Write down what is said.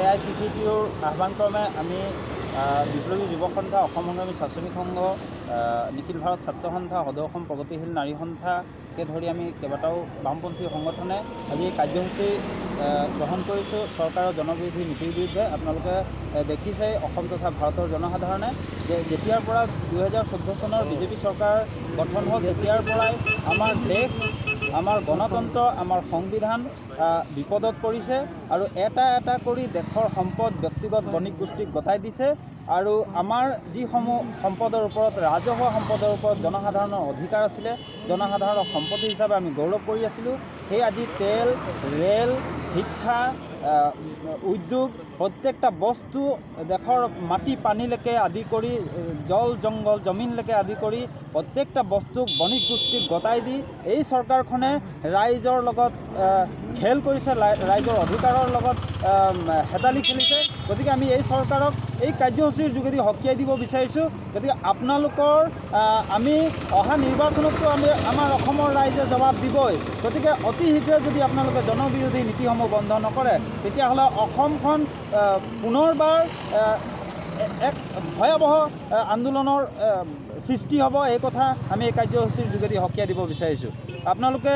AICCTUৰ আহ্বানক্ৰমে আমি বিপ্লৱী যুৱ সন্থা, অসম সংগ্ৰামী ছাত্ৰশ্ৰমিক সংঘ, নিখিল ভাৰত ছাত্ৰ সন্থা, সদৌ অসম প্ৰগতিশীল নাৰী সন্থাকে ধৰি আমি কেইবাটাও বামপন্থী সংগঠনে আজি এই কাৰ্যসূচী গ্ৰহণ কৰিছোঁ চৰকাৰৰ জনবিৰোধী নীতিৰ বিৰুদ্ধে। আপোনালোকে দেখিছে অসম তথা ভাৰতৰ জনসাধাৰণে যে যেতিয়াৰ পৰা 2014 চনৰ বিজেপি চৰকাৰ গঠন হ'ল তেতিয়াৰ পৰাই আমাৰ দেশ, আমাৰ গণতন্ত্ৰ, আমাৰ সংবিধান বিপদত পৰিছে আৰু এটা এটা কৰি দেশৰ সম্পদ ব্যক্তিগত বণিক গোষ্ঠীক গতাই দিছে আৰু আমাৰ যিসমূহ সম্পদৰ ওপৰত, ৰাজহুৱা সম্পদৰ ওপৰত জনসাধাৰণৰ অধিকাৰ আছিলে, জনসাধাৰণৰ সম্পত্তি হিচাপে আমি গৌৰৱ কৰি আছিলোঁ, সেই আজি তেল, ৰেল, শিক্ষা, উদ্যোগ, প্ৰত্যেকটা বস্তু, দেশৰ মাটি পানীলৈকে আদি কৰি জল জংগল জমিনলৈকে আদি কৰি প্ৰত্যেকটা বস্তুক বণিক গোষ্ঠীক গতাই দি এই চৰকাৰখনে ৰাইজৰ লগত খেল কৰিছে, ৰাইজৰ অধিকাৰৰ লগত হেতালি খেলিছে। গতিকে আমি এই চৰকাৰক এই কাৰ্যসূচীৰ যোগেদি সকীয়াই দিব বিচাৰিছোঁ। গতিকে আপোনালোকৰ আমি অহা নিৰ্বাচনতো আমাৰ অসমৰ ৰাইজে জবাব দিবই। গতিকে অতি শীঘ্ৰে যদি আপোনালোকে জনবিৰোধী নীতিসমূহ বন্ধ নকৰে তেতিয়াহ'লে অসমখন পুনৰবাৰ এক ভয়াৱহ আন্দোলনৰ সৃষ্টি হ'ব। এই কথা আমি এই কাৰ্যসূচীৰ যোগেদি সকীয়াই দিব বিচাৰিছোঁ। আপোনালোকে